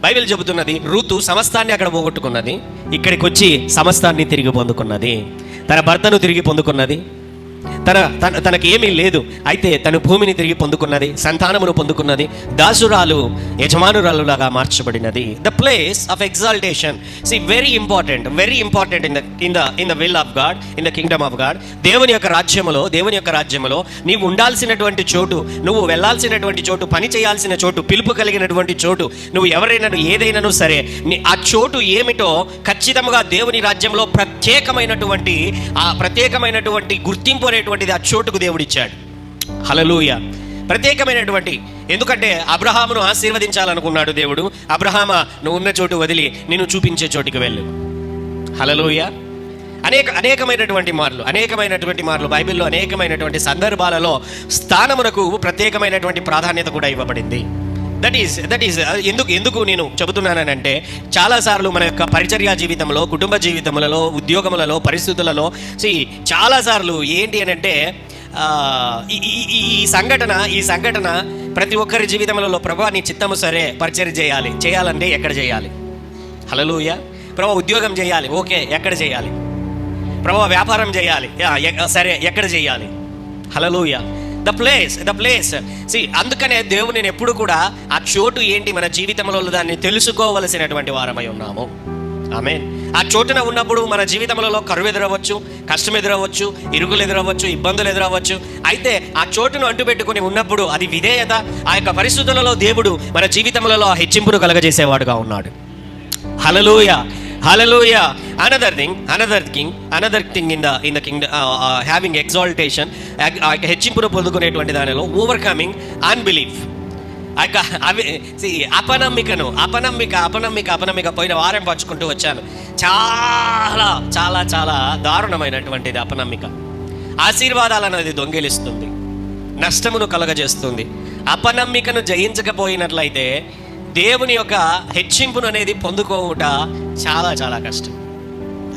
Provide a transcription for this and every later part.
Bible చెబుతున్నది, Ruth సమస్తాన్ని అక్కడ పోగొట్టుకున్నది, ఇక్కడికి వచ్చి సమస్తాన్ని తిరిగి పొందుకున్నది. తన భర్తను తిరిగి పొందుకున్నది, తనకి ఏమీ లేదు, అయితే తను భూమిని తిరిగి పొందుకున్నది, సంతానమును పొందుకున్నది, దాసురాలు యజమానురాలులాగా మార్చబడినది. The place of exaltation. See very important in the will of God, in the kingdom of God. దేవుని యొక్క రాజ్యములో నీవు ఉండాల్సినటువంటి చోటు, నువ్వు వెళ్ళాల్సినటువంటి చోటు, పని చేయాల్సిన చోటు, పిలుపు కలిగినటువంటి చోటు, నువ్వు ఎవరైనా ఏదైనాను సరే, ఆ చోటు ఏమిటో ఖచ్చితంగా దేవుని రాజ్యంలో ప్రత్యేకమైనటువంటి గుర్తింపు అనేటువంటిది ఆ చోటుకు దేవుడిచ్చాడు. హల్లెలూయా. ప్రత్యేకమైనటువంటి, ఎందుకంటే అబ్రహామును ఆశీర్వదించాలనుకున్నాడు దేవుడు. అబ్రహామా, నువ్వు ఉన్న చోటు వదిలి నేను చూపించే చోటుకి వెళ్ళు. హల్లెలూయా. అనేకమైనటువంటి మార్లు బైబిల్లో అనేకమైనటువంటి సందర్భాలలో స్థానమునకు ప్రత్యేకమైనటువంటి ప్రాధాన్యత కూడా ఇవ్వబడింది. దట్ ఈస్ ఎందుకు నేను చెబుతున్నానంటే, చాలాసార్లు మన యొక్క పరిచర్య జీవితంలో, కుటుంబ జీవితములలో, ఉద్యోగములలో, పరిస్థితులలో చాలాసార్లు ఏంటి అని అంటే, ఈ సంఘటన ప్రతి ఒక్కరి జీవితంలో, ప్రభా నీ చిత్తము సరే, పరిచర్య చేయాలంటే ఎక్కడ చేయాలి? హల్లెలూయా. ప్రభా ఉద్యోగం చేయాలి, ఓకే, ఎక్కడ చేయాలి? ప్రభా వ్యాపారం చేయాలి, సరే, ఎక్కడ చేయాలి? హల్లెలూయా. The place. అందుకనే దేవుని నేను ఎప్పుడు కూడా ఆ చోటు ఏంటి మన జీవితంలో దాన్ని తెలుసుకోవలసినటువంటి వారమై ఉన్నాము. ఆమేన్. ఆ చోటున ఉన్నప్పుడు మన జీవితంలో కరువు ఎదురవచ్చు, కష్టం ఎదురవచ్చు, ఇరుకులు ఎదురవచ్చు, ఇబ్బందులు ఎదురవచ్చు. అయితే ఆ చోటును అంటుపెట్టుకుని ఉన్నప్పుడు అది విధేయత, ఆ యొక్క పరిస్థితులలో దేవుడు మన జీవితంలో ఆ హెచ్చింపును కలగజేసేవాడుగా ఉన్నాడు. హల్లెలూయా. Hallelujah. Another thing in the kingdom, having exaltation, హెచ్చింపును పొందుకునేటువంటి దానిలో ఓవర్కమింగ్ అన్బిలీఫ్. అపనమ్మిక పోయిన వారం పంచుకుంటూ వచ్చాను. చాలా చాలా చాలా దారుణమైనటువంటిది అపనమ్మిక. ఆశీర్వాదాలను అది దొంగిలిస్తుంది, నష్టమును కలగజేస్తుంది. అపనమ్మికను జయించకపోయినట్లయితే దేవుని యొక్క హెచ్చింపును అనేది పొందుకోవట చాలా చాలా కష్టం.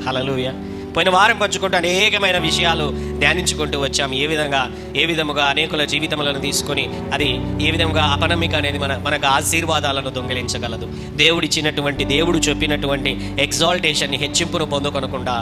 హల్లెలూయా. పోయిన వారం పంచుకుంటూ అనేకమైన విషయాలు ధ్యానించుకుంటూ వచ్చాం. ఏ విధముగా అనేకుల జీవితములను తీసుకొని అది ఏ విధంగా అపనమ్మిక అనేది మనకు ఆశీర్వాదాలను దొంగిలించగలదు. దేవుడు చెప్పినటువంటి ఎగ్జాల్టేషన్ని, హెచ్చింపును పొందుకొనకుండా